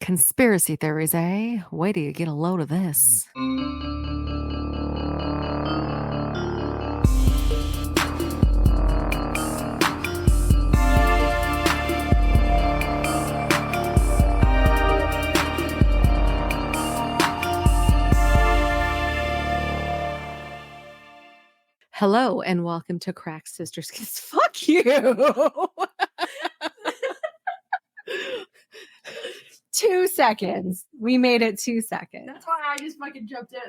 Conspiracy theories, eh? Wait till you get a load of this. Hello and welcome to Crack Sisters. Fuck you. 2 seconds. We made it 2 seconds. That's why I just fucking jumped in.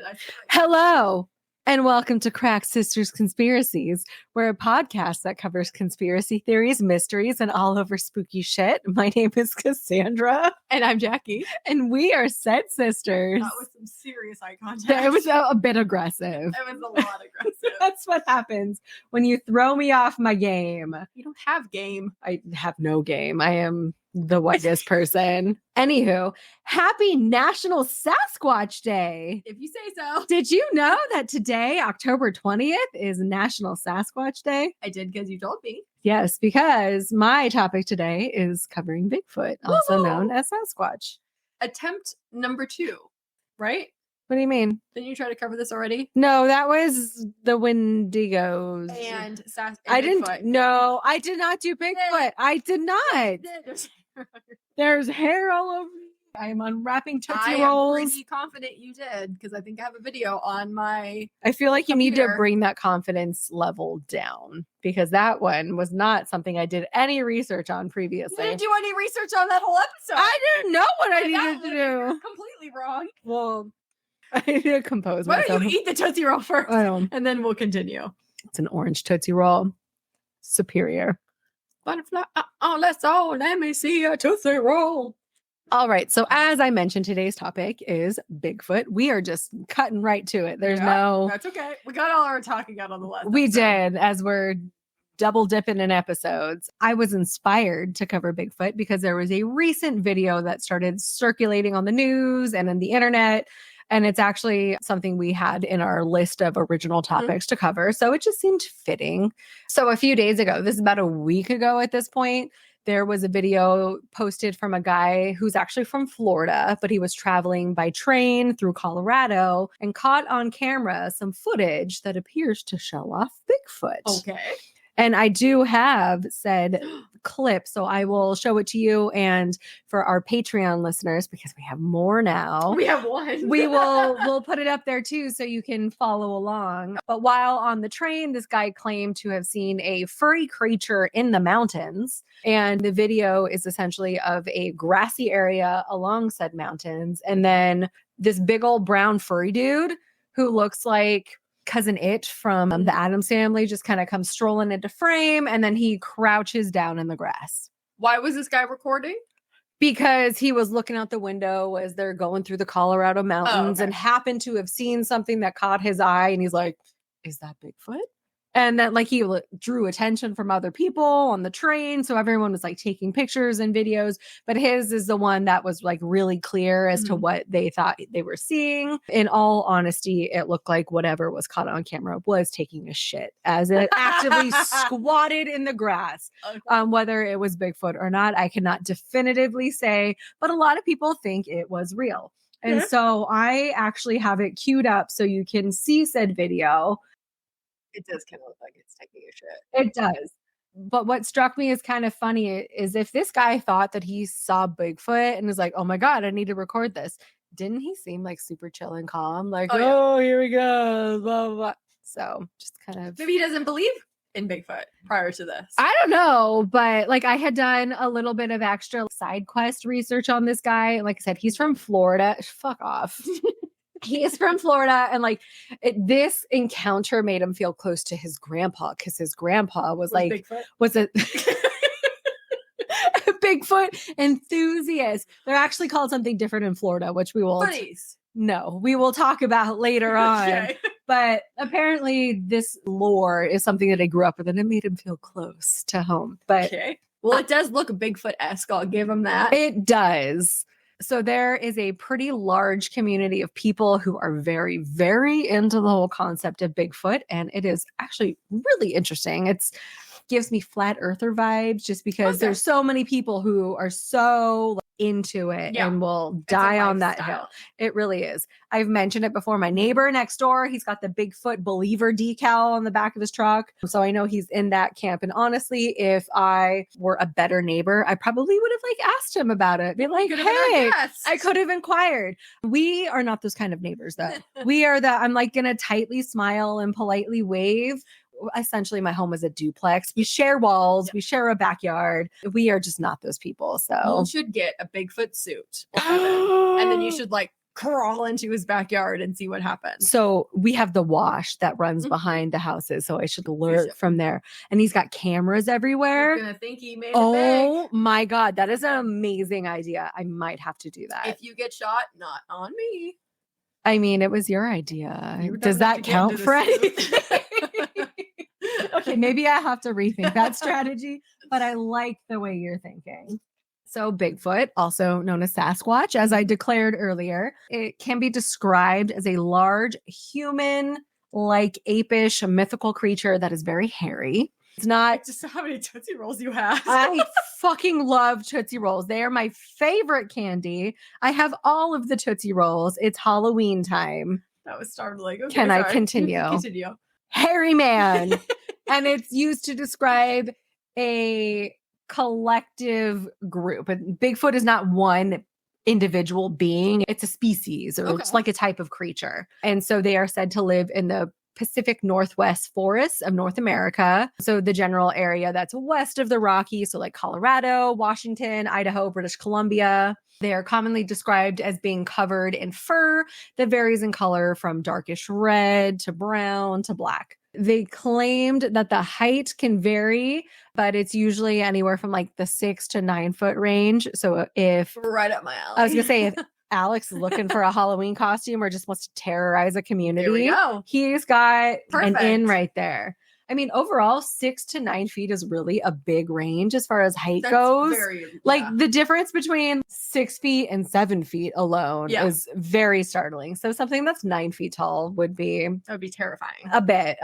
Hello and welcome to Crack Sisters Conspiracies. We're a podcast that covers conspiracy theories, mysteries, and all over spooky shit. My name is Cassandra. And I'm Jackie. And we are Set Sisters. That was some serious eye contact. It was a bit aggressive. It was a lot aggressive. That's what happens when you throw me off my game. You don't have game. I have no game. I am the whitest person. Anywho, happy National Sasquatch Day. If you say so. Did you know that today, October 20th, is National Sasquatch Day? I did because you told me. Yes, because my topic today is covering Bigfoot, also Woo! known as Sasquatch. Attempt number 2, right? What do you mean? Didn't you try to cover this already? No, that was the Wendigos. And I didn't. Bigfoot. No, I did not do Bigfoot. I did not. There's hair all over me. I am unwrapping Tootsie Rolls. I'm pretty confident you did because I think I have a video on my I feel like you need to computer. bring that confidence level down because that one was not something I did any research on You previously. didn't do any research on that whole episode. I didn't know what I And needed that to was do. completely wrong. Well, I need to compose Why myself. don't you eat the Tootsie Roll first? I don't. And then we'll continue. It's an orange Tootsie Roll. Superior. Butterfly, let's all let me see a Tootsie Roll. All right. So as I mentioned, today's topic is Bigfoot. We are just cutting right to it. There's no... That's okay. We got all our talking out on the last We episode. did, as we're double dipping in episodes. I was inspired to cover Bigfoot because there was a recent video that started circulating on the news and in the internet. And it's actually something we had in our list of original topics to cover. So it just seemed fitting. So a few days ago, this is about a week ago at this point, there was a video posted from a guy who's actually from Florida, but he was traveling by train through Colorado and caught on camera some footage that appears to show off Bigfoot. Okay. And I do have said clip, so I will show it to you and for our Patreon listeners, because we have more now. We have one. We'll put it up there too so you can follow along. But while on the train, this guy claimed to have seen a furry creature in the mountains. And the video is essentially of a grassy area along said mountains. And then this big old brown furry dude who looks like Cousin It from the Addams Family just kind of comes strolling into frame, and then he crouches down in the grass. Why was this guy recording? Because he was looking out the window as they're going through the Colorado mountains and happened to have seen something that caught his eye, and he's like, is that Bigfoot? And that like he drew attention from other people on the train. So everyone was like taking pictures and videos. But his is the one that was like really clear as to what they thought they were seeing. In all honesty, it looked like whatever was caught on camera was taking a shit as it actively squatted in the grass. Okay. Whether it was Bigfoot or not, I cannot definitively say. But a lot of people think it was real. And so I actually have it queued up so you can see said video. It does kind of look like it's taking a shit. It does. But what struck me as kind of funny is if this guy thought that he saw Bigfoot and was like, oh my God, I need to record this. Didn't he seem like super chill and calm? Like, here we go. Blah, blah, blah. So just kind of. Maybe he doesn't believe in Bigfoot prior to this. I don't know. But like I had done a little bit of extra side quest research on this guy. Like I said, he's from Florida. Fuck off. He is from Florida, and like this encounter made him feel close to his grandpa because his grandpa was like Bigfoot? was a Bigfoot enthusiast. They're actually called something different in Florida, which we will we will talk about later on. Okay. But apparently, this lore is something that I grew up with, and it made him feel close to home. But Well, it does look Bigfoot-esque. I'll give him that. it does. So there is a pretty large community of people who are very, very into the whole concept of Bigfoot. And it is actually really interesting. It's gives me flat earther vibes just because there's so many people who are so into it Yeah. and will It's a die on that lifestyle. hill. It really is. I've mentioned it before. My neighbor next door, he's got the Bigfoot believer decal on the back of his truck. So I know he's in that camp. And honestly, if I were a better neighbor, I probably would have like asked him about it. Be like, Could have been our hey, guest. I could have inquired. We are not those kind of neighbors though. We are the, I'm like going to tightly smile and politely wave. Essentially, my home is a duplex. We share walls. We share a backyard. We are just not those people. So You should get a Bigfoot suit, and then you should like crawl into his backyard and see what happens. So we have the wash that runs Mhm. behind the houses. So I should You lurk should. from there. And he's got cameras everywhere. You're gonna think he made it Oh my God. That is an amazing idea. I might have to do that. big. If you get shot, not on me. I mean, it was your idea. You Does don't have that to get count into for the anything? Okay, maybe I have to rethink that strategy, but I like the way you're thinking. So Bigfoot, also known as Sasquatch, as I declared earlier, it can be described as a large human-like apish mythical creature that is very hairy. It's not. Just how many Tootsie Rolls you have. I fucking love Tootsie Rolls. They are my favorite candy. I have all of the Tootsie Rolls. It's Halloween time. That was startling. Okay, Can I sorry. continue? Continue. Hairy man. And it's used to describe a collective group. And Bigfoot is not one individual being, it's a species or it's like a type of creature. And so they are said to live in the Pacific Northwest forests of North America. So the general area that's west of the Rockies, so like Colorado, Washington, Idaho, British Columbia. They are commonly described as being covered in fur that varies in color from darkish red to brown to black. They claimed that the height can vary, but it's usually anywhere from like the 6 to 9 foot range. So if Right up my alley. I was going to say, if Alex is looking for a Halloween costume or just wants to terrorize a community, There we go. he's got Perfect. an in right there. I mean, overall, 6 to 9 feet is really a big range as far as height That's goes. very, Like yeah. the difference between 6 feet and 7 feet alone is very startling. So something that's 9 feet tall would be That would be terrifying. a bit.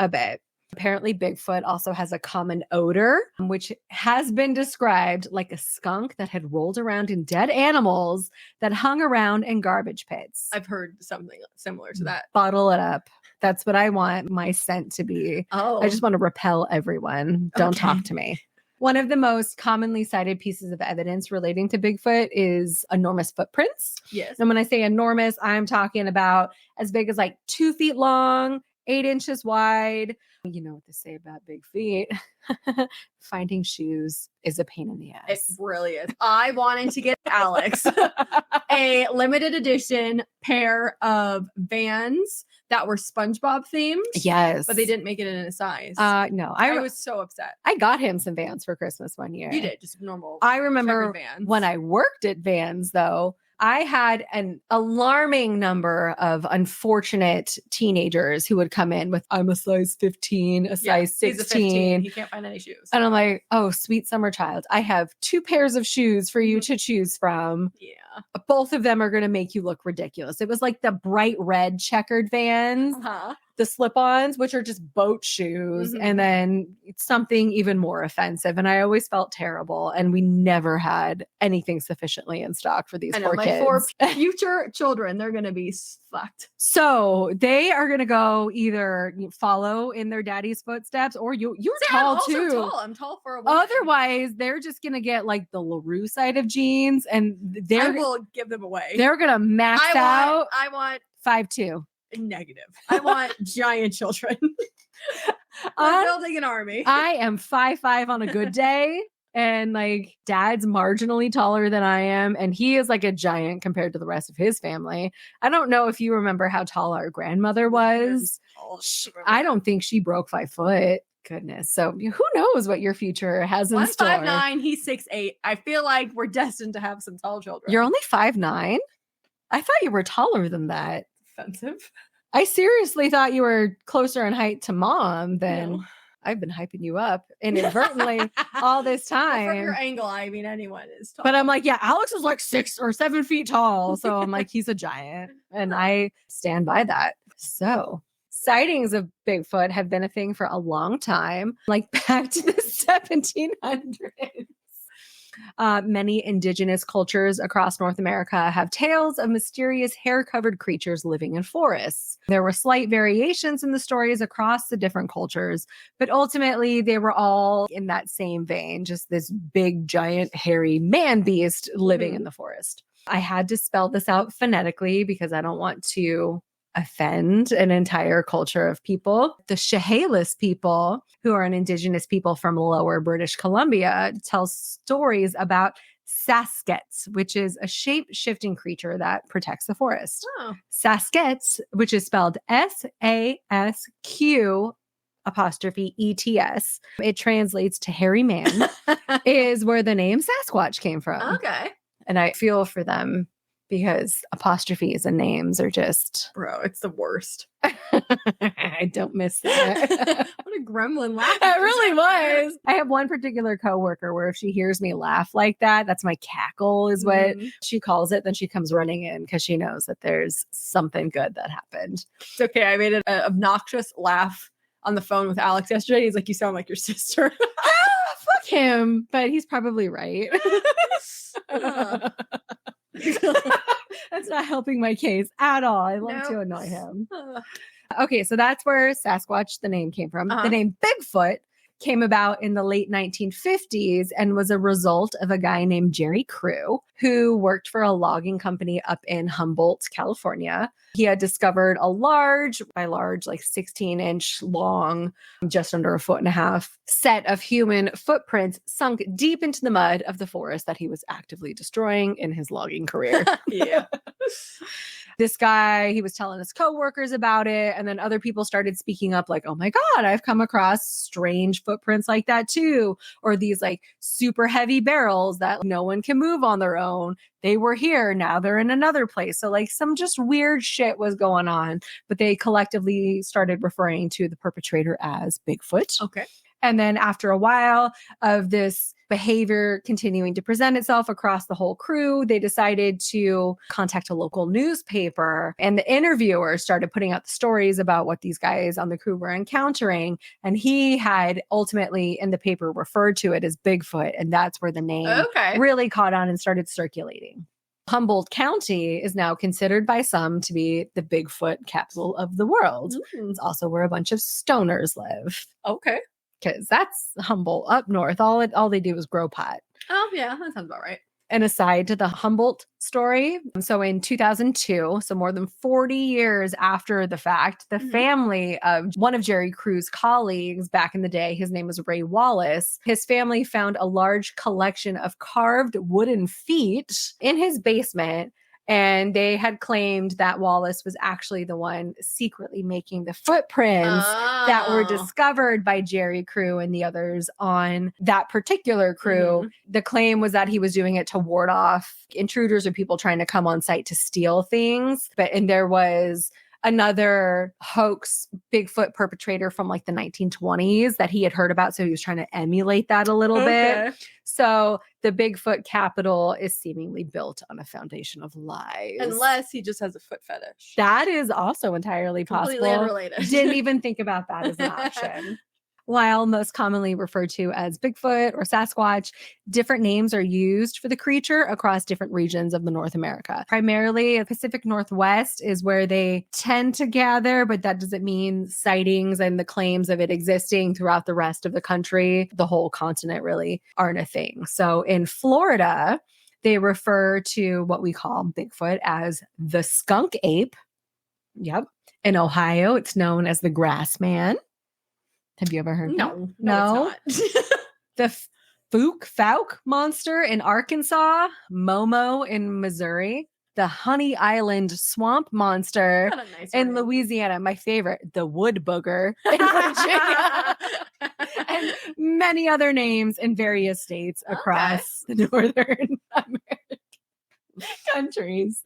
Apparently, Bigfoot also has a common odor, which has been described like a skunk that had rolled around in dead animals that hung around in garbage pits. I've heard something similar to that. Bottle it up. That's what I want my scent to be. Oh, I just want to repel everyone. Don't Okay. talk to me. One of the most commonly cited pieces of evidence relating to Bigfoot is enormous footprints. yes. And when I say enormous, I'm talking about as big as like 2 feet long, 8 inches wide. You know what they say about big feet. Finding shoes is a pain in the It ass. really is. I wanted to get Alex a limited edition pair of Vans that were SpongeBob themed. Yes. But they didn't make it in a size. No, I was so upset. I got him some Vans for Christmas one year. You did, just normal. I remember checkered Vans. when I worked at Vans, though, I had an alarming number of unfortunate teenagers who would come in with, I'm a size 15, a size he's a 16. He can't find any shoes. And I'm like, oh, sweet summer child. I have 2 pairs of shoes for you to choose from. Yeah. Both of them are going to make you look ridiculous. It was like the bright red checkered Vans, Uh-huh. the slip-ons, which are just boat shoes, Mhm. and then something even more offensive. And I always felt terrible. And we never had anything sufficiently in stock for these I know, poor my kids. 4 future children, they're going to be fucked. So they are going to go either follow in their daddy's footsteps, or you're See, tall I'm also too. tall. I'm tall for a woman. Otherwise, they're just going to get like the LaRue side of jeans, and I will give them away. they're going to max out I want 5'2". negative. I want giant children. I'm building an army. I am 5'5" on a good day. And like dad's marginally taller than I am. And he is like a giant compared to the rest of his family. I don't know if you remember how tall our grandmother was. I don't think she broke 5 foot. Goodness. So who knows what your future has in I'm store. 5'9", he's 6'8". I feel like we're destined to have some tall children. You're only 5'9"? I thought you were taller than that. offensive. I seriously thought you were closer in height to mom than No. I've been hyping you up inadvertently all this time. From your angle, I mean, anyone is tall. But I'm like, yeah, Alex is like 6 or 7 feet tall. So I'm like, he's a giant. And I stand by that. So sightings of Bigfoot have been a thing for a long time, like back to the 1700s. Many indigenous cultures across North America have tales of mysterious hair-covered creatures living in forests. There were slight variations in the stories across the different cultures, but ultimately they were all in that same vein, just this big, giant, hairy man beast living in the forest. I had to spell this out phonetically because I don't want to offend an entire culture of people. The Chehalis people, who are an indigenous people from lower British Columbia, tell stories about Sasquatch, which is a shape-shifting creature that protects the forest. Oh. Sasquatch, which is spelled Sasq apostrophe ETS. It translates to hairy man, is where the name Sasquatch came from. Okay. And I feel for them because apostrophes and names are just... Bro, it's the worst. I don't miss that. What a gremlin laugh. It really was. I have one particular coworker where if she hears me laugh like that, that's my cackle is what she calls it. Then she comes running in because she knows that there's something good that happened. It's okay. I made an obnoxious laugh on the phone with Alex yesterday. He's like, you sound like your sister. Fuck him. But he's probably right. That's not helping my case at all. I love to annoy him. Okay, so that's where Sasquatch, the name, came from. The name Bigfoot came about in the late 1950s and was a result of a guy named Jerry Crew, who worked for a logging company up in Humboldt, California. He had discovered a large, by large, like 16-inch long, just under 1.5 foot set of human footprints sunk deep into the mud of the forest that he was actively destroying in his logging career. Yeah. This guy, he was telling his coworkers about it, and then other people started speaking up like, oh my God, I've come across strange footprints like that too. Or these like super heavy barrels that no one can move on their own. They were here, now they're in another place. So like some just weird shit was going on, but they collectively started referring to the perpetrator as Bigfoot. Okay. And then after a while of this behavior continuing to present itself across the whole crew, they decided to contact a local newspaper, and the interviewer started putting out the stories about what these guys on the crew were encountering. And he had ultimately in the paper referred to it as Bigfoot. And that's where the name really caught on and started circulating. Humboldt County is now considered by some to be the Bigfoot capital of the world. It's also where a bunch of stoners live. Okay. Because that's Humboldt up north. All they do is grow pot. Oh, yeah, that sounds about right. An aside to the Humboldt story. So in 2002, so more than 40 years after the fact, the family of one of Jerry Crew's colleagues back in the day, his name was Ray Wallace, his family found a large collection of carved wooden feet in his basement. And they had claimed that Wallace was actually the one secretly making the footprints that were discovered by Jerry Crew and the others on that particular crew. The claim was that he was doing it to ward off intruders or people trying to come on site to steal things. And there was another hoax Bigfoot perpetrator from like the 1920s that he had heard about. So he was trying to emulate that a little bit. So the Bigfoot capital is seemingly built on a foundation of lies. Unless he just has a foot fetish. That is also entirely possible. Completely unrelated. Didn't even think about that as an option. While most commonly referred to as Bigfoot or Sasquatch, different names are used for the creature across different regions of the North America. Primarily, the Pacific Northwest is where they tend to gather, but that doesn't mean sightings and the claims of it existing throughout the rest of the country, the whole continent really, aren't a thing. So in Florida, they refer to what we call Bigfoot as the Skunk Ape. Yep. In Ohio, it's known as the Grass Man. Have you ever heard that? No. The Fouk monster in Arkansas, Momo in Missouri, the Honey Island swamp monster in Louisiana, my favorite, the Wood Booger in Virginia, and many other names in various states across the northern American countries.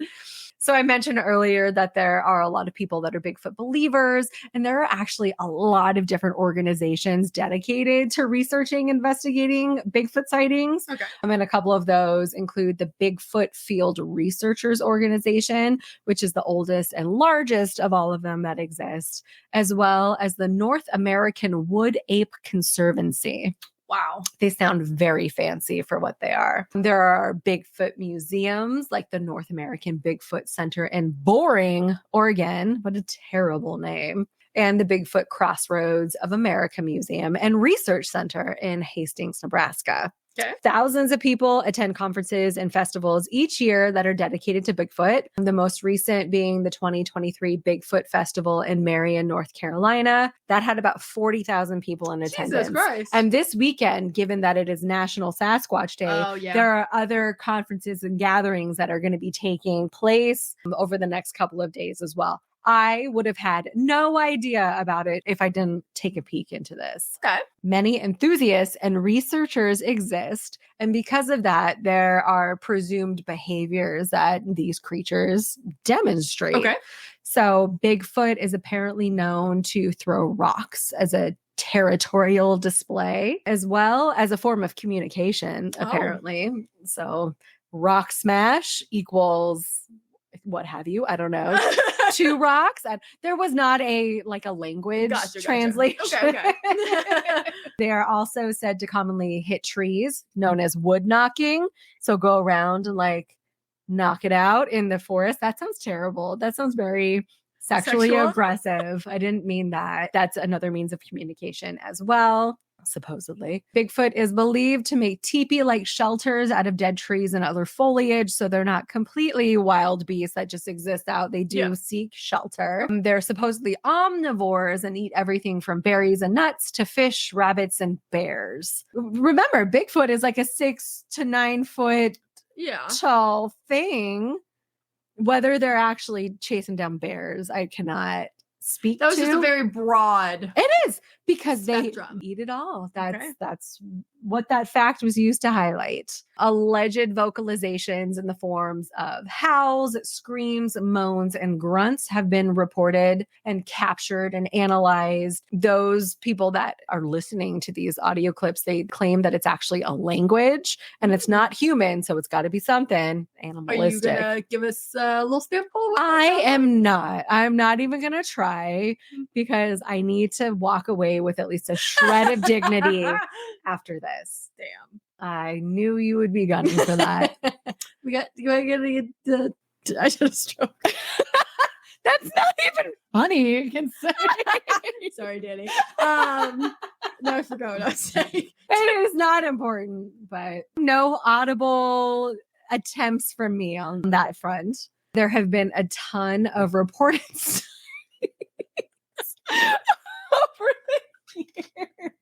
So I mentioned earlier that there are a lot of people that are Bigfoot believers, and there are actually a lot of different organizations dedicated to researching, investigating Bigfoot sightings. And a couple of those include the Bigfoot Field Researchers Organization, which is the oldest and largest of all of them that exist, as well as the North American Wood Ape Conservancy. Wow. They sound very fancy for what they are. There are Bigfoot museums like the North American Bigfoot Center in Boring, Oregon. What a terrible name. And the Bigfoot Crossroads of America Museum and Research Center in Hastings, Nebraska. Okay. Thousands of people attend conferences and festivals each year that are dedicated to Bigfoot. The most recent being the 2023 Bigfoot Festival in Marion, North Carolina. That had about 40,000 people in attendance. Jesus Christ. And this weekend, given that it is National Sasquatch Day, there are other conferences and gatherings that are going to be taking place over the next couple of days as well. I would have had no idea about it if I didn't take a peek into this. Okay. Many enthusiasts and researchers exist. And because of that, there are presumed behaviors that these creatures demonstrate. Okay. So Bigfoot is apparently known to throw rocks as a territorial display, as well as a form of communication, apparently. So rock smash equals what have you. I don't know. 2 rocks. And there was not a language translation. Okay. They are also said to commonly hit trees, known as wood knocking. So go around and knock it out in the forest. That sounds terrible. That sounds very sexually aggressive. I didn't mean that. That's another means of communication as well. Supposedly. Bigfoot is believed to make teepee-like shelters out of dead trees and other foliage, so they're not completely wild beasts that just exist out. They do seek shelter. They're supposedly omnivores and eat everything from berries and nuts to fish, rabbits, and bears. Remember, Bigfoot is like a 6 to 9 foot tall thing. Whether they're actually chasing down bears, I cannot speak to. That was just a very broad. It is, because spectrum. They eat it all. That's what that fact was used to highlight. Alleged vocalizations in the forms of howls, screams, moans, and grunts have been reported and captured and analyzed. Those people that are listening to these audio clips, they claim that it's actually a language and it's not human, so it's got to be something animalistic. Are you gonna give us a little sample? I am not. I'm not even gonna try, because I need to walk away with at least a shred of dignity after this. Damn. I knew you would be gunning for that. I should have stroke. That's not even funny, you can say. Sorry, Danny. No, I forgot what I was saying. It is not important, but no audible attempts from me on that front. There have been a ton of reported studies over the years.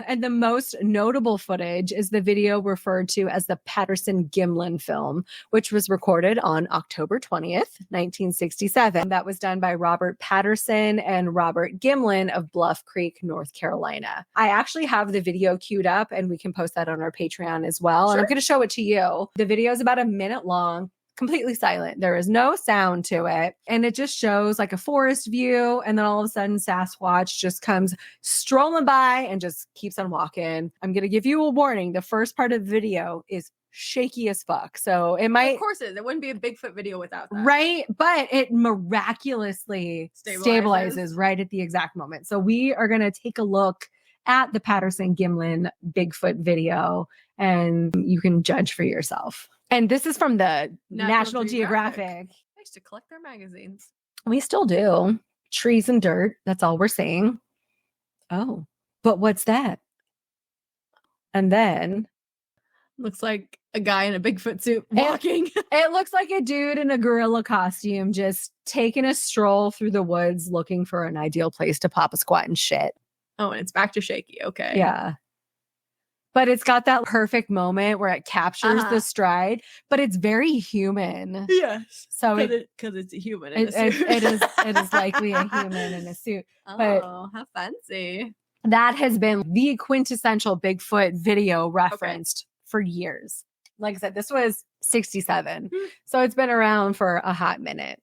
And the most notable footage is the video referred to as the Patterson-Gimlin film, which was recorded on October 20th, 1967. That was done by Robert Patterson and Robert Gimlin of Bluff Creek, North Carolina. I actually have the video queued up, and we can post that on our Patreon as well. Sure. And I'm going to show it to you. The video is about a minute long. Completely silent. There is no sound to it. And it just shows like a forest view. And then all of a sudden, Sasquatch just comes strolling by and just keeps on walking. I'm going to give you a warning. The first part of the video is shaky as fuck. So it might. Of course it is. It wouldn't be a Bigfoot video without that. Right. But it miraculously stabilizes right at the exact moment. So we are going to take a look at the Patterson-Gimlin Bigfoot video, and you can judge for yourself. And this is from the National Geographic. I used to collect their magazines. We still do. Trees and dirt. That's all we're saying. Oh, but what's that? And then looks like a guy in a Bigfoot suit walking. It looks like a dude in a gorilla costume just taking a stroll through the woods looking for an ideal place to pop a squat and shit. Oh, and it's back to shaky. Okay. Yeah. But it's got that perfect moment where it captures the stride, but it's very human. Yes. So because it's a human in a suit. It is likely a human in a suit. But how fancy. That has been the quintessential Bigfoot video referenced for years. Like I said, this was 67. So it's been around for a hot minute.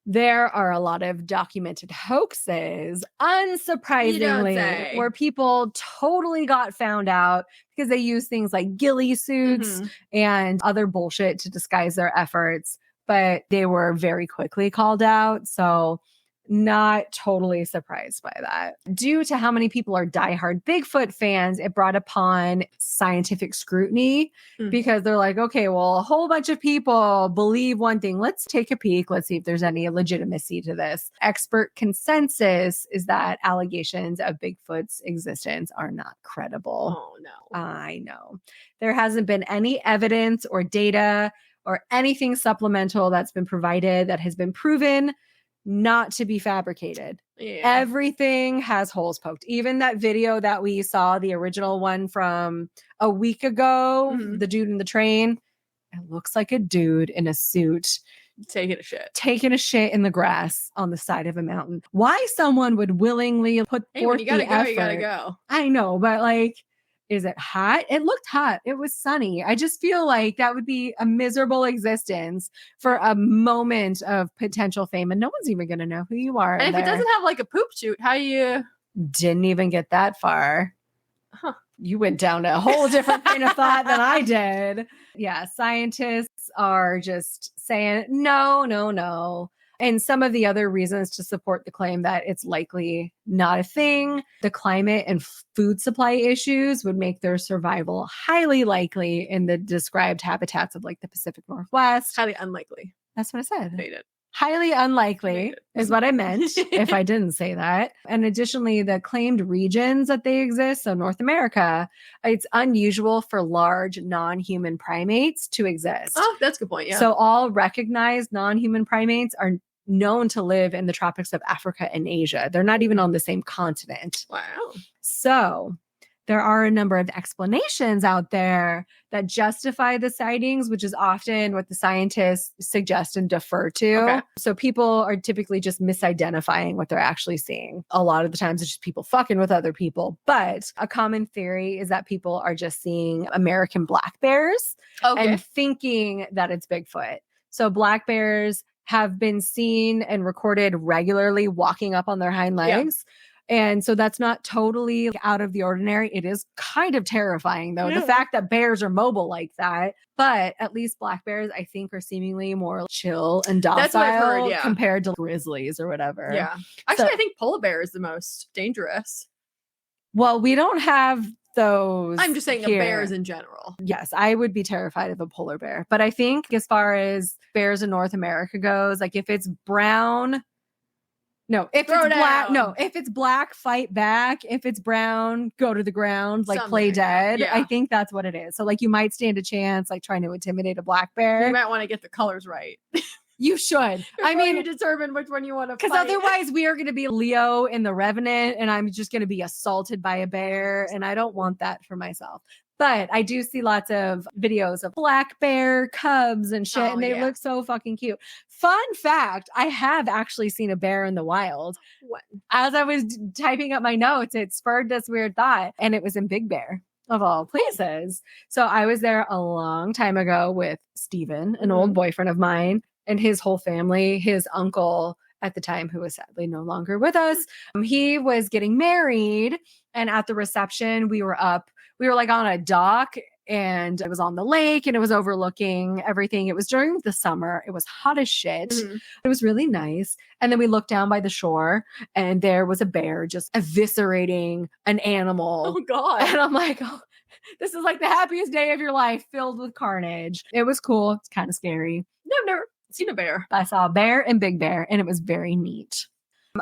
There are a lot of documented hoaxes, unsurprisingly, where people totally got found out because they use things like ghillie suits and other bullshit to disguise their efforts, but they were very quickly called out. So Not totally surprised by that. Due to how many people are diehard Bigfoot fans, it brought upon scientific scrutiny because they're like, okay, well, a whole bunch of people believe one thing. Let's take a peek. Let's see if there's any legitimacy to this. Expert consensus is that allegations of Bigfoot's existence are not credible. Oh, no. I know. There hasn't been any evidence or data or anything supplemental that's been provided that has been proven not to be fabricated. Yeah. Everything has holes poked. Even that video that we saw, the original one from a week ago, the dude in the train, it looks like a dude in a suit taking a shit in the grass on the side of a mountain. Why someone would willingly put forth you gotta the go, effort? you gotta go. I know, but like, is it hot? It looked hot. It was sunny. I just feel like that would be a miserable existence for a moment of potential fame. And no one's even going to know who you are. And if it doesn't have like a poop chute, how you... Didn't even get that far. Huh. You went down a whole different train of thought than I did. Yeah, scientists are just saying, no. And some of the other reasons to support the claim that it's likely not a thing, the climate and food supply issues would make their survival highly likely in the described habitats of like the Pacific Northwest. Highly unlikely. That's what I said. Made it. Highly unlikely is what I meant if I didn't say that. And additionally, the claimed regions that they exist, so North America, it's unusual for large non-human primates to exist. Oh, that's a good point. Yeah. So all recognized non-human primates are known to live in the tropics of Africa and Asia. They're not even on the same continent. Wow. So there are a number of explanations out there that justify the sightings, which is often what the scientists suggest and defer to. Okay. So people are typically just misidentifying what they're actually seeing. A lot of the times it's just people fucking with other people. But a common theory is that people are just seeing American black bears and thinking that it's Bigfoot. So black bears have been seen and recorded regularly walking up on their hind legs. And so that's not totally out of the ordinary. It is kind of terrifying, though, the fact that bears are mobile like that. But at least black bears, I think, are seemingly more chill and docile That's what I've heard, compared to grizzlies or whatever. Yeah. Actually, I think polar bear is the most dangerous. Well, we don't have those. I'm just saying here. Of bears in general. Yes, I would be terrified of a polar bear. But I think as far as bears in North America goes, like if it's brown... No, if it's black, if it's black, fight back. If it's brown, go to the ground, like play dead. Yeah. I think that's what it is. So like you might stand a chance, like trying to intimidate a black bear. You might want to get the colors right. You should. I mean, you determine which one you want to fight. Because otherwise we are going to be Leo in The Revenant and I'm just going to be assaulted by a bear. And I don't want that for myself. But I do see lots of videos of black bear cubs and shit, and they look so fucking cute. Fun fact, I have actually seen a bear in the wild. What? As I was typing up my notes, it spurred this weird thought, and it was in Big Bear, of all places. So I was there a long time ago with Steven, an old boyfriend of mine, and his whole family, his uncle at the time, who was sadly no longer with us. He was getting married, and at the reception, we were like on a dock and it was on the lake and it was overlooking everything. It was during the summer. It was hot as shit. It was really nice. And then we looked down by the shore and there was a bear just eviscerating an animal. Oh God. And I'm like, oh, this is like the happiest day of your life filled with carnage. It was cool. It's kind of scary. No, I've never seen a bear. I saw a bear and Big Bear and it was very neat.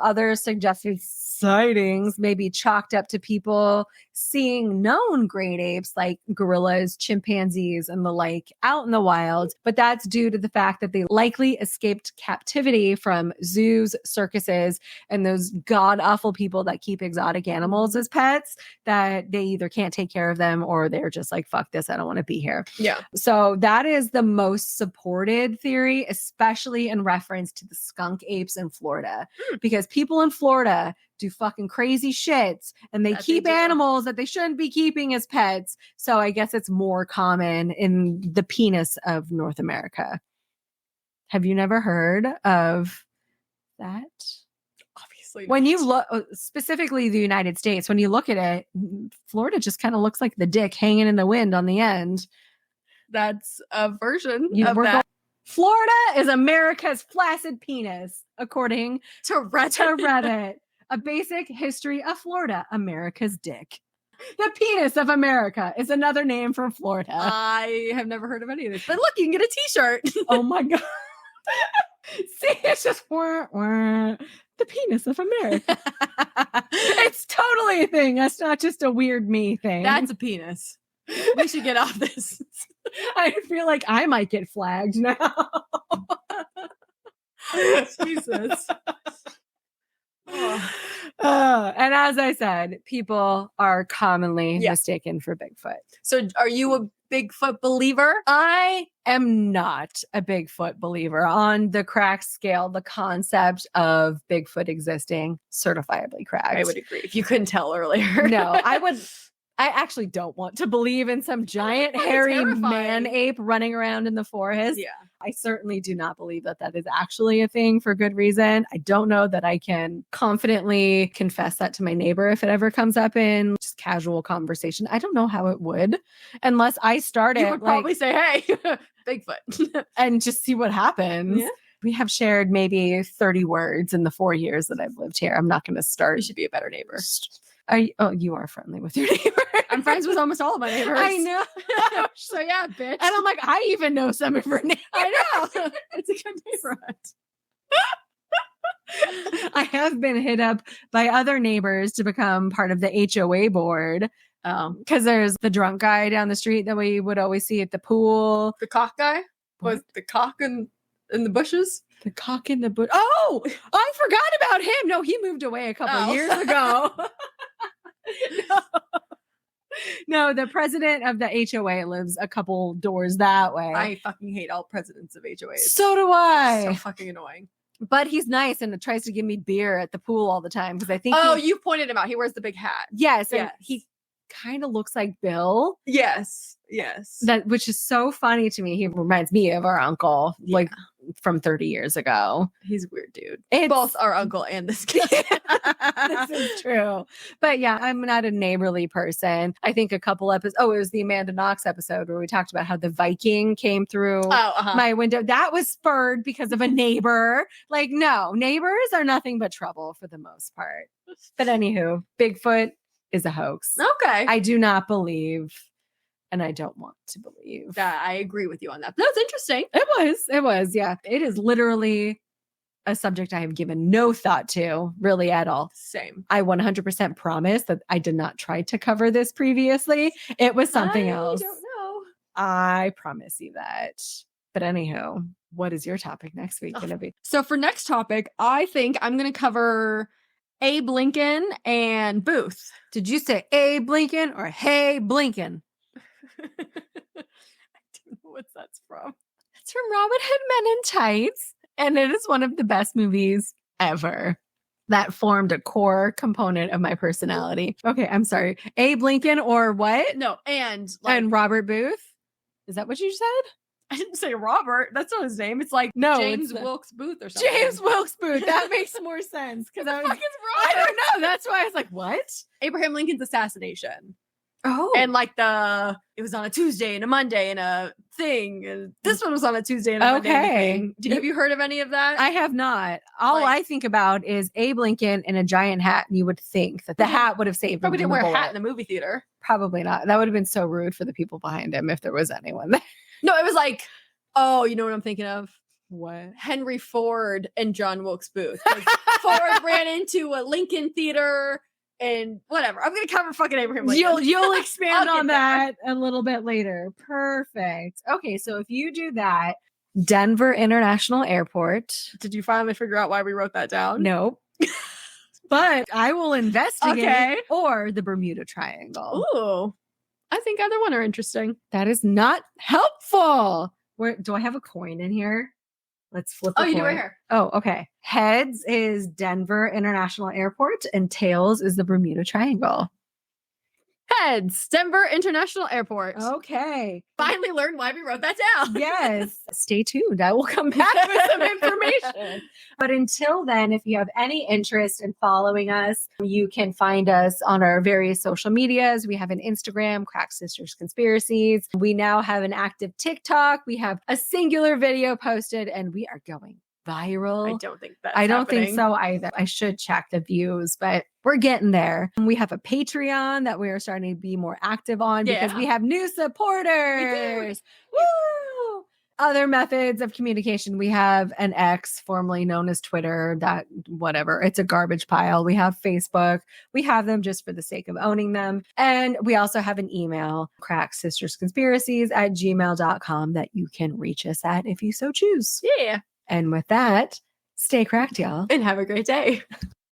Other suggested sightings may be chalked up to people seeing known great apes like gorillas, chimpanzees, and the like out in the wild. But that's due to the fact that they likely escaped captivity from zoos, circuses, and those god-awful people that keep exotic animals as pets, that they either can't take care of them or they're just like, fuck this, I don't want to be here. Yeah. So that is the most supported theory, especially in reference to the skunk apes in Florida. Because people in Florida do fucking crazy shit and they keep animals that they shouldn't be keeping as pets. So I guess it's more common in the penis of North America. Have you never heard of that? Obviously. When you look, specifically the United States, when you look at it, Florida just kind of looks like the dick hanging in the wind on the end. That's a version of that. Florida is America's flaccid penis, according To Reddit. to Reddit. A basic history of Florida, America's dick. The penis of America is another name for Florida. I have never heard of any of this. But look, you can get a t-shirt. Oh my God. See, it's just the penis of America. It's totally a thing. That's not just a weird me thing. That's a penis. We should get off this. I feel like I might get flagged now. Jesus. And as I said, people are commonly mistaken for Bigfoot. So are you a Bigfoot believer? I am not a Bigfoot believer on the crack scale. The concept of Bigfoot existing, certifiably cracked. I would agree. If you couldn't tell earlier. No, I actually don't want to believe in some giant hairy man ape running around in the forest. Yeah. I certainly do not believe that that is actually a thing for good reason. I don't know that I can confidently confess that to my neighbor if it ever comes up in just casual conversation. I don't know how it would, unless I started. You would probably say, hey, Bigfoot. And just see what happens. Yeah. We have shared maybe 30 words in the 4 years that I've lived here. I'm not going to start. You should be a better neighbor. You are friendly with your neighbor. I'm friends with almost all of my neighbors. I know. So yeah, bitch. And I'm like, I even know some of her neighbors. I know. It's a good neighborhood. I have been hit up by other neighbors to become part of the HOA board. Because there's the drunk guy down the street that we would always see at the pool. The cock guy? Was the cock in the bushes? The cock in the bush. Oh, I forgot about him. No, he moved away a couple years ago. No, the president of the HOA lives a couple doors that way. I fucking hate all presidents of HOAs. So do I. So fucking annoying. But he's nice and tries to give me beer at the pool all the time because I think. Oh, you pointed him out. He wears the big hat. Yes, and he kind of looks like Bill. Yes. Which is so funny to me. He reminds me of our uncle, like from 30 years ago. He's a weird dude. It's both our uncle and this kid. This is true. But yeah, I'm not a neighborly person. I think a couple episodes. Oh, it was the Amanda Knox episode where we talked about how the Viking came through my window. That was spurred because of a neighbor. Like, no, neighbors are nothing but trouble for the most part. But anywho, Bigfoot is a hoax. Okay. I do not believe, and I don't want to believe. I agree with you on that. That's interesting. It was, yeah. It is literally a subject I have given no thought to, really, at all. Same. I 100% promise that I did not try to cover this previously. It was something else. I don't know. I promise you that. But anywho, what is your topic next week going to be? So for next topic, I think I'm going to cover Abe Lincoln and Booth. Did you say Abe Lincoln or Hey Blinken? I don't know what that's from. It's from Robin Hood Men in Tights, and it is one of the best movies ever. That formed a core component of my personality. Okay, I'm sorry. Abe Lincoln or what? No, and Robert Booth? Is that what you said? I didn't say Robert. That's not his name. It's like James Wilkes Booth or something. James Wilkes Booth. That makes more sense. What the fuck is Robert? I don't know. That's why I was like, what? Abraham Lincoln's assassination. Oh. And like it was on a Tuesday and a Monday and a thing. And this one was on a Tuesday and a Monday. Okay. Have you heard of any of that? I have not. All I think about is Abe Lincoln in a giant hat. And you would think that the hat would have saved him. Probably didn't wear a hat in the movie theater. Probably not. That would have been so rude for the people behind him if there was anyone there. No, it was like, oh, you know what I'm thinking of? What? Henry Ford and John Wilkes Booth. Like, Ford ran into a Lincoln theater and whatever. I'm going to cover fucking Abraham Lincoln. You'll expand on that a little bit later. Perfect. Okay, so if you do that, Denver International Airport. Did you finally figure out why we wrote that down? Nope. But I will investigate. Or the Bermuda Triangle. Ooh. I think either one are interesting. That is not helpful. Do I have a coin in here? Let's flip the coin. You do right here. Oh, okay. Heads is Denver International Airport and tails is the Bermuda Triangle. Heads, Denver International Airport. Okay. Finally learned why we wrote that down. Yes. Stay tuned. I will come back with some information. But until then, if you have any interest in following us, you can find us on our various social medias. We have an Instagram, Crack Sisters Conspiracies. We now have an active TikTok. We have a singular video posted, and we are going viral. I don't think that's I don't think happening. so either. I should check the views, but we're getting there. We have a Patreon that we are starting to be more active on because we have new supporters. Woo! Other methods of communication. We have an X, formerly known as Twitter, that whatever. It's a garbage pile. We have Facebook. We have them just for the sake of owning them. And we also have an email, crackssistersconspiracies@gmail.com, that you can reach us at if you so choose. Yeah. And with that, stay cracked, y'all. And have a great day.